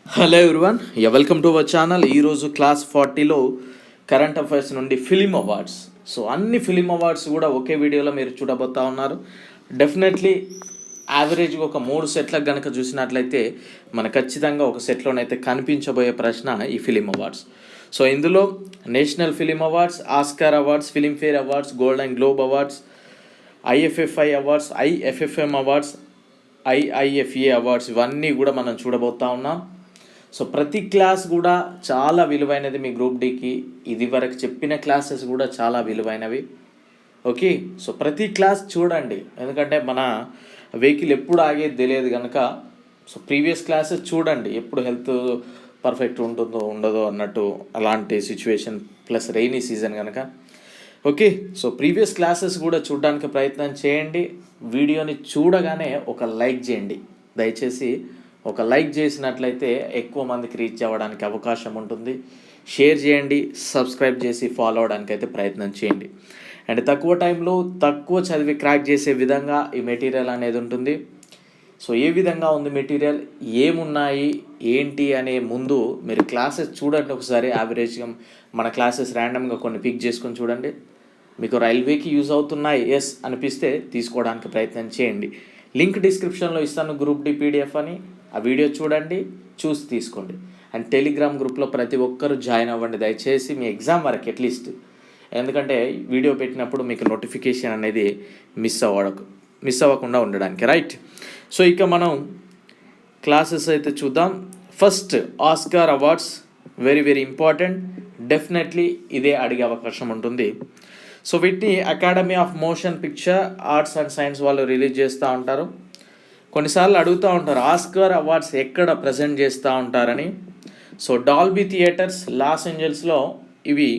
Hello everyone, welcome to our channel. ఈరోజు class 40లో current affairs నుండి film awards. So అన్ని film awards కూడా ఒకే వీడియోలో మీరు చూడబోతా ఉన్నారు. డెఫినెట్లీ యావరేజ్గా ఒక 3 సెట్లకు కనుక చూసినట్లయితే మనకు ఖచ్చితంగా ఒక సెట్లోనైతే కనిపించబోయే ప్రశ్న ఈ ఫిలిం అవార్డ్స్. సో ఇందులో national film awards, Oscar awards, Filmfare awards, golden globe awards, IFFI awards, IFFM awards, IIFA awards, ఇవన్నీ కూడా మనం చూడబోతా ఉన్నాం. సో ప్రతి క్లాస్ కూడా చాలా విలువైనది మీ గ్రూప్ డీకి. ఇది వరకు చెప్పిన క్లాసెస్ కూడా చాలా విలువైనవి. ఓకే, సో ప్రతి క్లాస్ చూడండి, ఎందుకంటే మన వెహికల్ ఎప్పుడు ఆగేది తెలియదు కనుక సో ప్రీవియస్ క్లాసెస్ చూడండి. ఎప్పుడు హెల్త్ పర్ఫెక్ట్ ఉంటుందో ఉండదో అన్నట్టు అలాంటి సిచ్యువేషన్, ప్లస్ రెయినీ సీజన్ కనుక. ఓకే, సో ప్రీవియస్ క్లాసెస్ కూడా చూడడానికి ప్రయత్నం చేయండి. వీడియోని చూడగానే ఒక లైక్ చేయండి దయచేసి. ఒక లైక్ చేసినట్లయితే ఎక్కువ మందికి రీచ్ అవ్వడానికి అవకాశం ఉంటుంది. షేర్ చేయండి, సబ్స్క్రైబ్ చేసి ఫాలో అవడానికి అయితే ప్రయత్నం చేయండి. అండ్ తక్కువ టైంలో తక్కువ చదివి క్రాక్ చేసే విధంగా ఈ మెటీరియల్ అనేది ఉంటుంది. సో ఏ విధంగా ఉంది మెటీరియల్, ఏమున్నాయి ఏంటి అనే ముందు మీరు క్లాసెస్ చూడండి ఒకసారి. యావరేజ్గా మన క్లాసెస్ ర్యాండమ్గా కొన్ని పిక్ చేసుకొని చూడండి. మీకు రైల్వేకి యూజ్ అవుతున్నాయి ఎస్ అనిపిస్తే తీసుకోవడానికి ప్రయత్నం చేయండి. లింక్ డిస్క్రిప్షన్లో ఇస్తాను, గ్రూప్ డి పీడిఎఫ్ అని. ఆ వీడియో చూడండి, చూసి తీసుకోండి. అండ్ టెలిగ్రామ్ గ్రూప్లో ప్రతి ఒక్కరూ జాయిన్ అవ్వండి దయచేసి, మీ ఎగ్జామ్ వరకు అట్లీస్ట్. ఎందుకంటే వీడియో పెట్టినప్పుడు మీకు నోటిఫికేషన్ అనేది మిస్ అవ్వకుండా ఉండడానికి, రైట్. సో ఇక మనం క్లాసెస్ అయితే చూద్దాం. First Oscar awards, very very important. Definitely ఇదే అడిగే అవకాశం ఉంటుంది. సో వీటిని academy of motion picture arts and science వాళ్ళు రిలీజ్ చేస్తూ ఉంటారు. కొన్నిసార్లు అడుగుతూ ఉంటారు ఆస్కార్ అవార్డ్స్ ఎక్కడ ప్రజెంట్ చేస్తూ ఉంటారని. సో డాల్బీ థియేటర్స్ లాస్ ఏంజల్స్లో ఇవి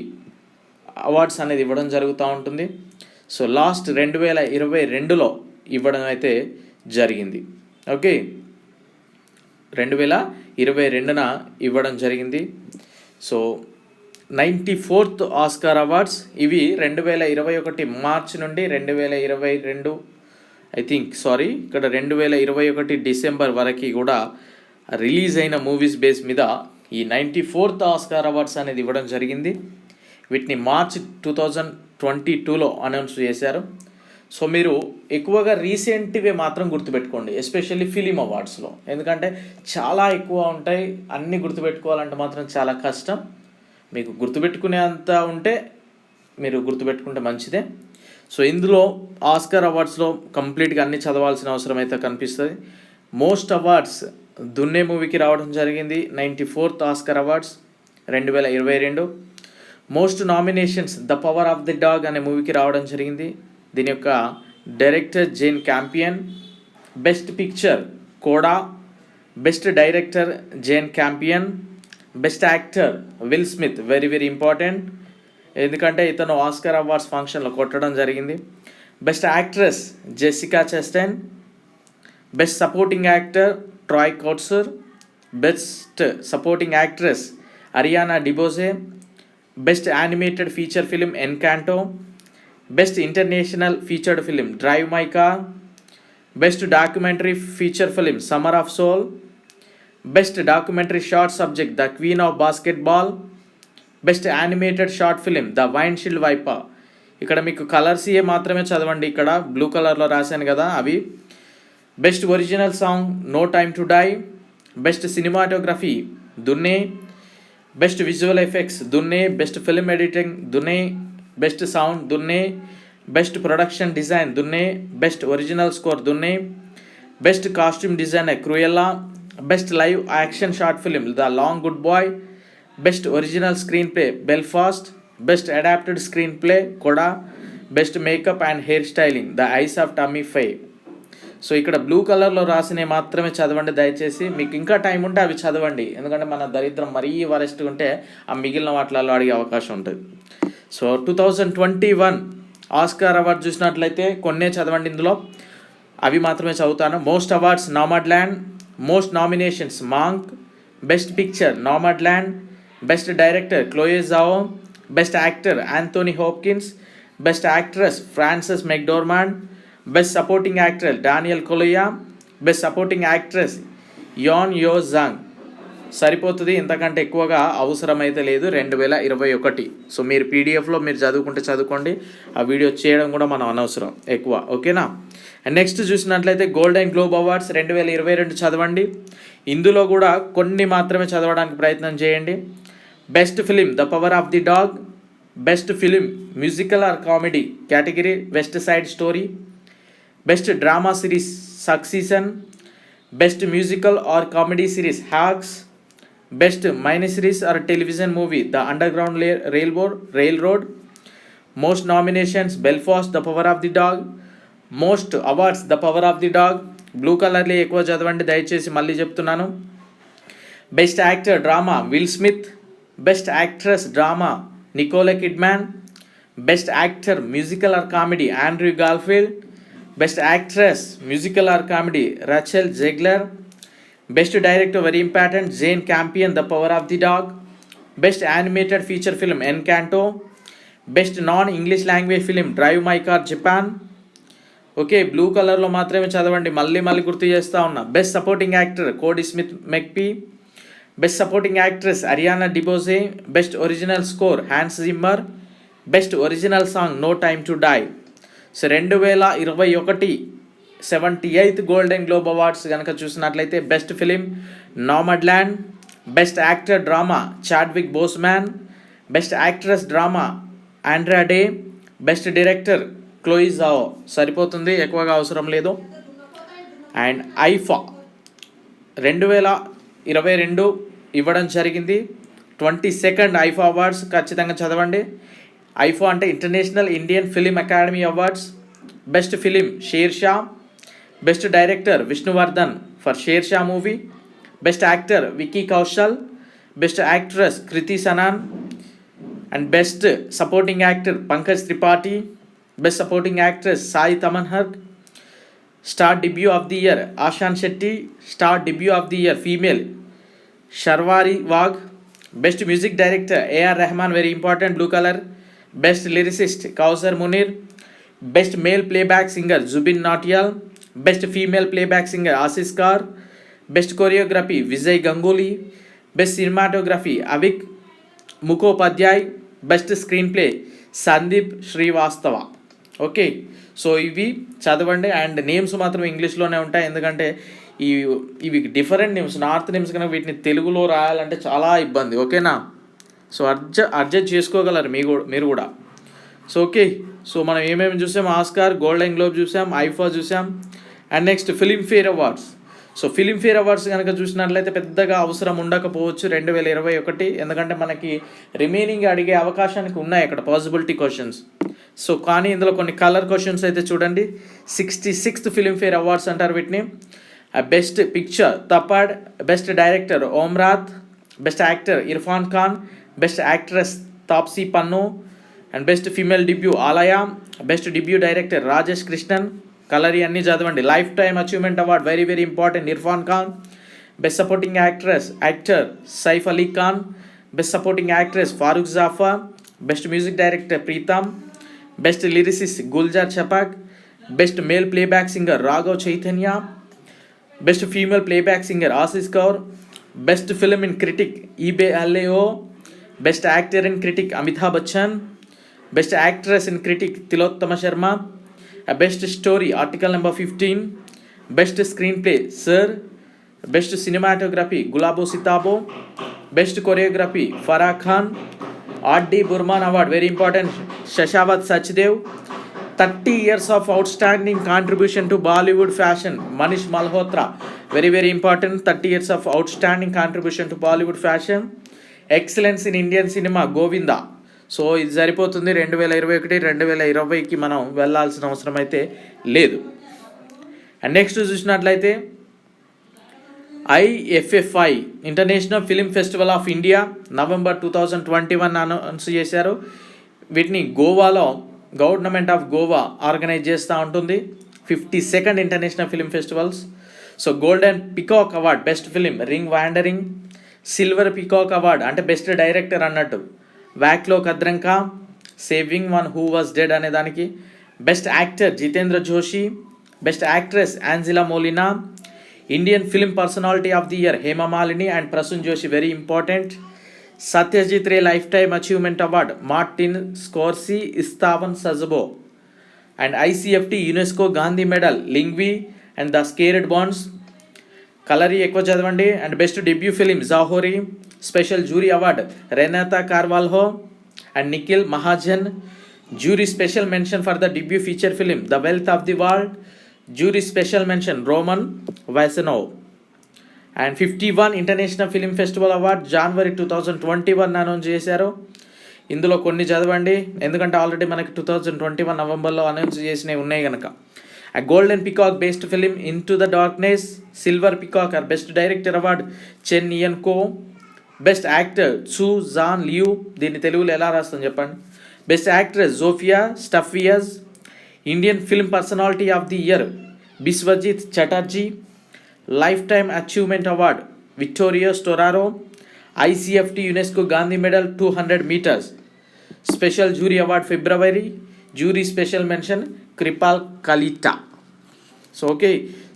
అవార్డ్స్ అనేది ఇవ్వడం జరుగుతూ ఉంటుంది. సో లాస్ట్ 2022లో ఇవ్వడం అయితే జరిగింది. ఓకే, 2022న ఇవ్వడం జరిగింది. సో 94th ఆస్కార్ అవార్డ్స్ ఇవి 2021 మార్చ్ నుండి 2022 ఇక్కడ 2021 డిసెంబర్ వరకు కూడా రిలీజ్ అయిన మూవీస్ బేస్ మీద ఈ 94th ఆస్కార్ అవార్డ్స్ అనేది ఇవ్వడం జరిగింది. వీటిని మార్చ్ 2022లో అనౌన్స్ చేశారు. సో మీరు ఎక్కువగా రీసెంట్వే మాత్రం గుర్తుపెట్టుకోండి, ఎస్పెషల్లీ ఫిలిం అవార్డ్స్లో. ఎందుకంటే చాలా ఎక్కువ ఉంటాయి, అన్నీ గుర్తుపెట్టుకోవాలంటే మాత్రం చాలా కష్టం. మీకు గుర్తుపెట్టుకునే అంత ఉంటే మీరు గుర్తుపెట్టుకుంటే మంచిదే. సో ఇందులో ఆస్కార్ అవార్డ్స్లో కంప్లీట్గా అన్ని చదవాల్సిన అవసరం అయితే కనిపిస్తుంది. మోస్ట్ అవార్డ్స్ దున్నే మూవీకి రావడం జరిగింది, 94th Oscar awards 2022. Most nominations the power of the dog అనే మూవీకి రావడం జరిగింది. దీని యొక్క director Jane Campion. Best picture CODA. Best director Jane Campion. Best actor Will Smith, very very important, ఎందుకంటే ఇతను ఆస్కార్ అవార్డ్స్ ఫంక్షన్లో కొట్టడం జరిగింది. Best actress Jessica Chastain. Best supporting actor Troy Kotsur. Best supporting actress Ariana DeBose. Best animated feature film Encanto. Best international featured film drive my car. Best documentary feature film summer of soul. Best documentary short subject the queen of basketball. Best animated short film the windshield wiper. ఇక్కడ మీకు colours మాత్రమే చదవండి, ఇక్కడ blue కలర్లో రాశాను కదా అవి. Best original song no time to die. Best cinematography Dune. Best visual effects Dune. Best film editing Dune. Best sound Dune. Best production design Dune. Best original score Dune. Best costume designer Cruella. Best live action short film the long goodbye. Best original screenplay Belfast. Best adapted screenplay కూడా. Best makeup and hair styling the eyes of Tammy Faye. So ఇక్కడ blue కలర్లో రాసినవి మాత్రమే చదవండి దయచేసి. మీకు ఇంకా time ఉంటే అవి చదవండి, ఎందుకంటే మన దరిద్రం మరీ వరెస్ట్గా ఉంటే ఆ మిగిలిన వాటిలలో అడిగే అవకాశం ఉంటుంది. సో 2021 ఆస్కార్ అవార్డ్ చూసినట్లయితే కొన్నే చదవండి, ఇందులో అవి మాత్రమే చదువుతాను. Most awards Nomadland. Most nominations Mank. Best picture Nomadland. Best director Chloe Zhao. Best actor Anthony Hopkins. Best actress Frances McDormand. Best supporting actor Daniel Kaluuya. Best supporting actress Youn Yuh Jung. సరిపోతుంది, ఇంతకంటే ఎక్కువగా అవసరమైతే లేదు 2021. So మీరు పీడిఎఫ్లో మీరు చదువుకుంటే చదువుకోండి, ఆ వీడియో చేయడం కూడా మనం అనవసరం ఎక్కువ, ఓకేనా. అండ్ నెక్స్ట్ చూసినట్లయితే గోల్డెన్ గ్లోబ్ అవార్డ్స్ 2022 చదవండి. ఇందులో కూడా కొన్ని మాత్రమే చదవడానికి ప్రయత్నం చేయండి. Best film the power of the dog, best film musical or comedy category West Side Story, best drama series Succession, best musical or comedy series Hacks, best mini series or television movie the underground railroad, most nominations Belfast the power of the dog, most awards the power of the dog. Blue కలర్లో ఎక్కువ చదవండి దయచేసి, మళ్ళీ చెప్తున్నాను. Best actor drama Will Smith, best actress drama Nicole Kidman, best actor musical or comedy Andrew Garfield, best actress musical or comedy Rachel Zegler, best director very important Jane Campion the power of the dog, best animated feature film Encanto, best non English language film drive my car Japan. Okay, blue కలర్లో మాత్రమే చదవండి, మళ్ళీ గుర్తు చేస్తూ ఉన్నా. Best supporting actor Kodi Smit మెక్పీ, best supporting actress Ariana DeBose, best original score Hans Zimmer, best original song no time to die. So 2021 78th golden globe awards కనుక చూసినట్లయితే best film Nomadland, best actor drama Chadwick Boseman, best actress drama Andra Day, best director Chloe Zhao. సరిపోతుంది, ఎక్కువగా అవసరం లేదు. And IIFA 2022 ఇవ్వడం జరిగింది. 22nd IIFA awards ఖచ్చితంగా చదవండి. ఐఫా అంటే international Indian film academy awards. Best film Shershaah, best director Vishnuvardhan for Shershaah movie, best actor Vicky Kaushal, best actress Kriti Sanon, and best supporting actor Pankaj Tripathi, best supporting actress Sai Tamhankar, star debut of the year Ahan Shetty, star debut of the year female Sharvari Wagh, best music director A R Rahman very important blue colour, best lyricist Kausar Munir, best male playback singer Jubin Nautiyal, best female playback singer Asees Kaur, best choreography Vijay Ganguly, best cinematography Avik Mukhopadhyay, best screenplay Sandeep Srivastava. Okay, so ఇవి చదవండి. And names మాత్రం ఇంగ్లీష్లోనే ఉంటాయి, ఎందుకంటే ఇవి different names, north names కనుక వీటిని తెలుగులో రాయాలంటే చాలా ఇబ్బంది, ఓకేనా. సో అడ్జస్ట్ చేసుకోగలరు మీరు కూడా. సో ఓకే, సో మనం ఏమేమి చూసాం, ఆస్కార్, గోల్డెన్ గ్లోబ్ చూసాం, ఐఫా చూసాం, and next Filmfare awards. So Filmfare awards కనుక చూసినట్లయితే పెద్దగా అవసరం ఉండకపోవచ్చు 2021, ఎందుకంటే మనకి రిమైనింగ్ అడిగే అవకాశానికి ఉన్నాయి అక్కడ పాసిబిలిటీ క్వశ్చన్స్. సో కానీ ఇందులో కొన్ని కలర్ క్వశ్చన్స్ అయితే చూడండి. 66th ఫిలింఫేర్ అవార్డ్స్ అంటారు వీటిని. Best picture Thappad, best director Om Raut, best actor Irrfan Khan, best actress Taapsee Pannu, and best female debut Alaya, best debut director Rajesh Krishnan. Colour అన్నీ చదవండి. Lifetime achievement award very important Irrfan Khan, best supporting actor Saif Ali Khan, best supporting actress Farrukh Jaffar, best music director Pritam, best lyricist Gulzar Chhapaak, best male playback singer Raghav Chaitanya, best female playback singer Asees Kaur, best film in critic Eeb Allay Ooo, best actor in critic Amitabh Bachchan, best actress in critic Tillotama Sharma, best story article number 15, best screenplay Sir, best cinematography Gulabo Sitabo, best choreography Farah Khan, R D Burman award very important Shashwat Sachdev, 30 years of outstanding contribution to Bollywood fashion Manish Malhotra very important 30 years of outstanding contribution to Bollywood fashion, excellence in Indian cinema Govinda. So ఇది సరిపోతుంది. 2021 2020కి మనం వెళ్ళాల్సిన అవసరం అయితే లేదు. And next చూసినట్లయితే IFFI international film festival of India November 2021 announce చేశారు. వీటిని గోవాలో గవర్నమెంట్ ఆఫ్ గోవా ఆర్గనైజ్ చేస్తూ ఉంటుంది. 52nd international film festivals. So golden peacock award best film ring wandering, silver peacock award అంటే బెస్ట్ డైరెక్టర్ అన్నట్టు Vaclav Kadrnka, saving one who was dead అనే దానికి, best actor Jitendra Joshi, best actress Angela Molina, Indian Film Personality of the Year, Hema Malini and Prasun Joshi, very important. Satyajit Ray Lifetime Achievement Award, Martin Scorsese, Istavan Sazabo. And ICFT UNESCO Gandhi Medal, Lingvi and The Scared Bonds. కలరీ ఎక్కువ చదవండి. And best debut film Zahori. Special jury award Renata Carvalho and Nikhil Mahajan. Jury special mention for the debut feature film the wealth of the world. Jury special mention Roman Vasyanov. And 51 international film festival award జనవరి 2021 announce చేశారు. ఇందులో కొన్ని చదవండి, ఎందుకంటే already మనకి 2021 నవంబర్లో announce చేసినవి ఉన్నాయి కనుక. A Golden Peacock Best Film Into the Darkness, Silver Peacock or Best Director Award Chen Ian Ko. Best Actor Chu Zhan Liu, దీన్ని తెలుగులో ఎలా రాస్తాను చెప్పండి. Best Actress Zofia Staffias. Indian Film Personality of the Year Biswajit Chatterjee. Lifetime Achievement Award Victoria Storaro. ICFT UNESCO Gandhi Medal 200 meters. Special Jury Award February. Jury Special Mention Kripal Kalita. So okay,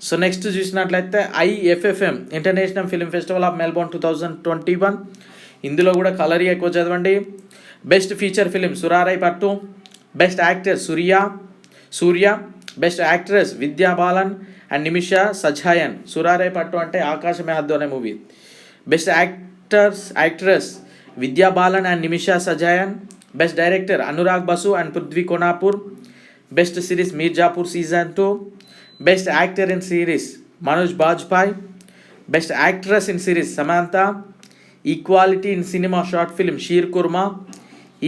so next చూసినట్లయితే IFFM international film festival of Melbourne 2021. ఇందులో కూడా కలరీ ఎక్కువ చదవండి. Best feature film Soorarai Pottru. Best actor Suriya. Best actress Vidya Balan and Nimisha Sajayan. Soorarai Pottru అంటే ఆకాశమే హద్దు అనే movie. Best actress Vidya Balan and Nimisha Sajayan. Best director Anurag Basu and Prithvi Konanur. Best series Mirzapur season 2. Best actor in series Manoj Bajpayee. Best actress in series Samantha. Equality in cinema short film Sheer Qorma.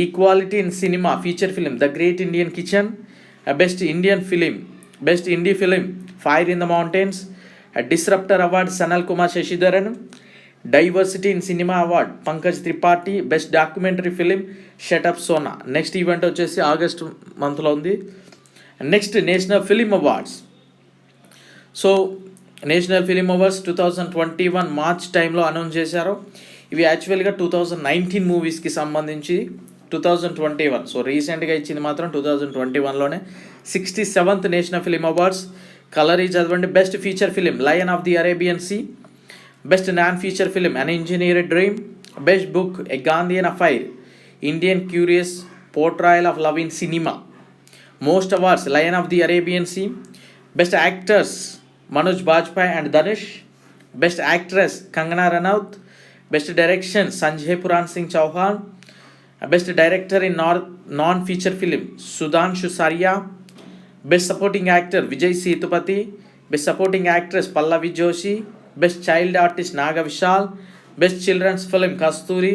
Equality in cinema feature film the great Indian kitchen. Best indie film fire in the mountains. Disruptor award Sanal Kumar Sasidharan. Diversity in cinema award Pankaj Tripathi. Best documentary film shut up Sona. Next event వచ్చేసి August మంత్లో ఉంది. Next national film awards. So national film awards 2021 March టైంలో announce చేశారు. ఇవి యాక్చువల్గా 2019 మూవీస్కి సంబంధించి 2021. So రీసెంట్గా ఇచ్చింది మాత్రం 2021లోనే. 67th national film awards. కలరీ చదవండి. Best feature film lion of the Arabian sea. Best non feature film an engineered dream. Best book a Gandhian affair Indian curious portrayal of love in cinema. Most awards lion of the Arabian sea. Best actors Manoj Bajpayee and Dhanush. Best actress Kangana Ranaut. Best direction Sanjay Puran Singh Chauhan. Best director in non feature film Sudhanshu Saria. Best supporting actor Vijay Sethupathi. Best supporting actress Pallavi Joshi. Best child artist Naga Vishal. Best children's film Kasturi.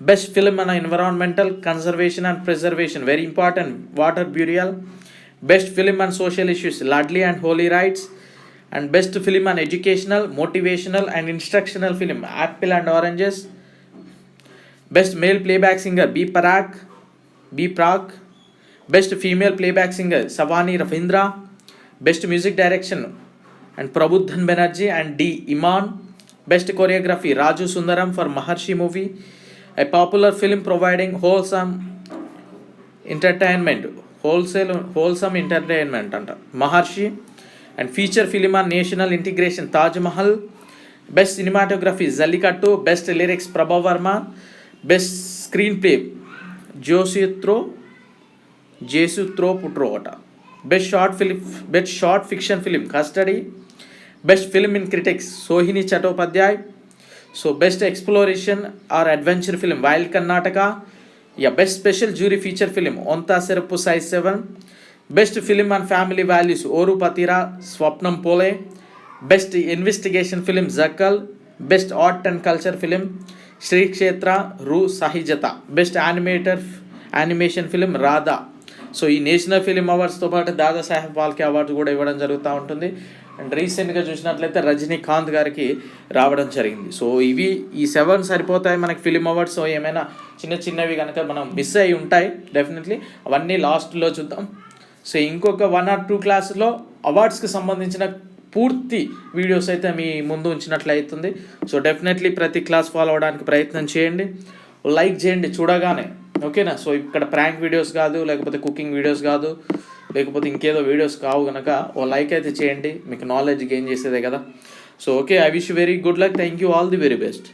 Best film on environmental conservation and preservation very important water burial. Best film on social issues Ladli and holy rights. And best film on educational motivational and instructional film apple and oranges. Best male playback singer B Praak. Best female playback singer Savani Ravindra. Best music direction and Prabudhan Banerjee and D. Iman. Best choreography Raju Sundaram for Maharshi movie. A popular film providing wholesome entertainment anta Maharshi. And feature film on national integration Taj Mahal. Best cinematography Jallikattu. Best lyrics Prabha Verma. Best screenplay Jesutro Putrota. Best short fiction film Custody. Best film in critics Sohini Chattopadhyay. So best exploration or adventure film Wild Karnataka. Best special jury feature film Onta Serappu Size 7. Best film on family values Oru Patira Swapnam Pole. Best investigation film Zakal. Best art and culture film Shri Kshetra Ru Sahijata. Best animation film Radha. So ఈ national film అవార్డ్స్తో పాటు Dadasaheb Phalke award కూడా ఇవ్వడం జరుగుతూ ఉంటుంది. And రీసెంట్గా చూసినట్లయితే రజనీకాంత్ గారికి రావడం జరిగింది. సో ఇవి ఈ 7 సరిపోతాయి మనకి ఫిలిం అవార్డ్స్. సో ఏమైనా చిన్నవి కనుక మనం మిస్ అయ్యి ఉంటాయి డెఫినెట్లీ, అవన్నీ లాస్ట్లో చూద్దాం. సో ఇంకొక 1 or 2 క్లాసులో అవార్డ్స్కి సంబంధించిన పూర్తి వీడియోస్ అయితే మీ ముందు ఉంచినట్లయితుంది. సో డెఫినెట్లీ ప్రతి క్లాస్ ఫాలో అవడానికి ప్రయత్నం చేయండి, లైక్ చేయండి చూడగానే, ఓకేనా. సో ఇక్కడ ప్రాంక్ వీడియోస్ కాదు, లేకపోతే కుకింగ్ వీడియోస్ కాదు, లేకపోతే ఇంకేదో వీడియోస్ కావు కనుక ఓ లైక్ అయితే చేయండి, మీకు నాలెడ్జ్ గెయిన్ చేసేదే కదా. So okay, I wish you very good luck. Thank you, all the very best.